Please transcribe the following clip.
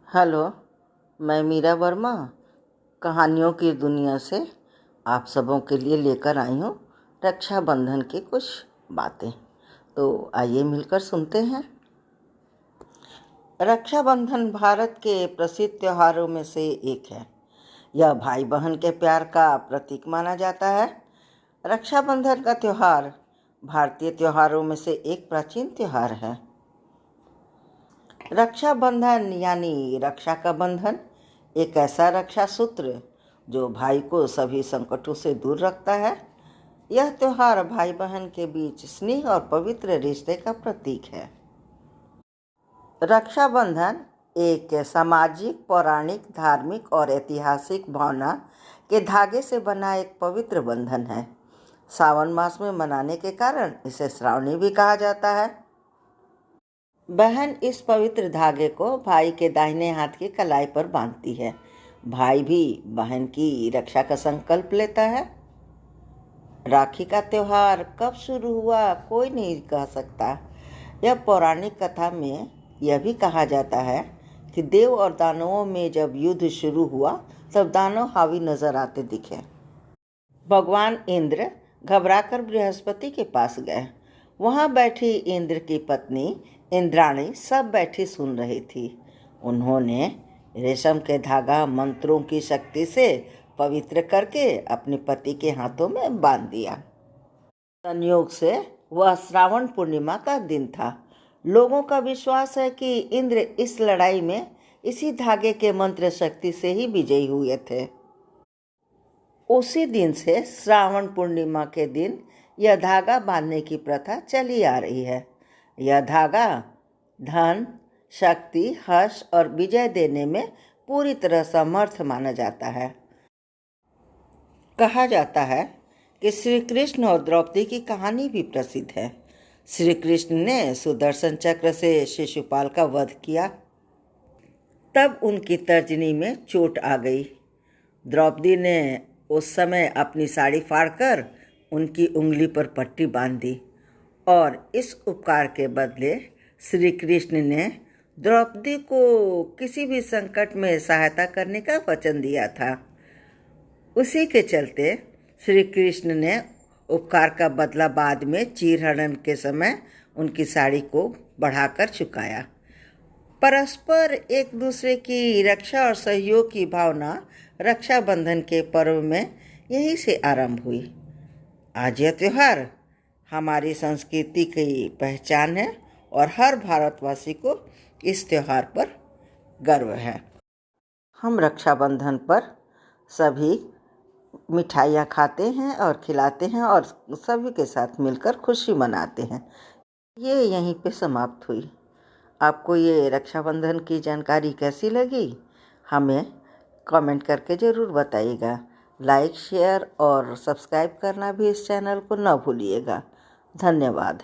Hello. मैं मीरा वर्मा कहानियों की दुनिया से आप सबों के लिए लेकर आई हूँ रक्षाबंधन की कुछ बातें। तो आइए मिलकर सुनते हैं। रक्षाबंधन भारत के प्रसिद्ध त्योहारों में से एक है। यह भाई बहन के प्यार का प्रतीक माना जाता है। रक्षाबंधन का त्यौहार भारतीय त्योहारों में से एक प्राचीन त्यौहार है। रक्षाबंधन यानी रक्षा का बंधन एक ऐसा रक्षा सूत्र जो भाई को सभी संकटों से दूर रखता है। यह त्योहार भाई बहन के बीच स्नेह और पवित्र रिश्ते का प्रतीक है। रक्षाबंधन एक सामाजिक, पौराणिक, धार्मिक और ऐतिहासिक भावना के धागे से बना एक पवित्र बंधन है। सावन मास में मनाने के कारण इसे श्रावणी भी कहा जाता है। बहन इस पवित्र धागे को भाई के दाहिने हाथ की कलाई पर बांधती है। भाई भी बहन की रक्षा का संकल्प लेता है। राखी का त्योहार कब शुरू हुआ कोई नहीं कह सकता। यह पौराणिक कथा में यह भी कहा जाता है कि देव और दानवों में जब युद्ध शुरू हुआ तब दानव हावी नजर आते दिखे। भगवान इंद्र घबराकर बृहस्पति के पास गए। वहां बैठी इंद्र की पत्नी इंद्राणी सब बैठी सुन रही थी। उन्होंने रेशम के धागा मंत्रों की शक्ति से पवित्र करके अपने पति के हाथों में बांध दिया। संयोग से वह श्रावण पूर्णिमा का दिन था। लोगों का विश्वास है कि इंद्र इस लड़ाई में इसी धागे के मंत्र शक्ति से ही विजयी हुए थे। उसी दिन से श्रावण पूर्णिमा के दिन यह धागा बांधने की प्रथा चली आ रही है। यह धागा धन, शक्ति, हर्ष और विजय देने में पूरी तरह समर्थ माना जाता है। कहा जाता है कि श्री कृष्ण और द्रौपदी की कहानी भी प्रसिद्ध है। श्री कृष्ण ने सुदर्शन चक्र से शिशुपाल का वध किया। तब उनकी तर्जनी में चोट आ गई। द्रौपदी ने उस समय अपनी साड़ी फाड़कर उनकी उंगली पर पट्टी बांध दी और इस उपकार के बदले श्री कृष्ण ने द्रौपदी को किसी भी संकट में सहायता करने का वचन दिया था। उसी के चलते श्री कृष्ण ने उपकार का बदला बाद में चीरहरण के समय उनकी साड़ी को बढ़ाकर चुकाया। परस्पर एक दूसरे की रक्षा और सहयोग की भावना रक्षाबंधन के पर्व में यहीं से आरंभ हुई। आज यह त्यौहार हमारी संस्कृति की पहचान है और हर भारतवासी को इस त्यौहार पर गर्व है। हम रक्षाबंधन पर सभी मिठाइयाँ खाते हैं और खिलाते हैं और सभी के साथ मिलकर खुशी मनाते हैं। ये यहीं पे समाप्त हुई। आपको ये रक्षाबंधन की जानकारी कैसी लगी हमें कमेंट करके ज़रूर बताइएगा। लाइक, शेयर और सब्सक्राइब करना भी इस चैनल को न भूलिएगा। धन्यवाद।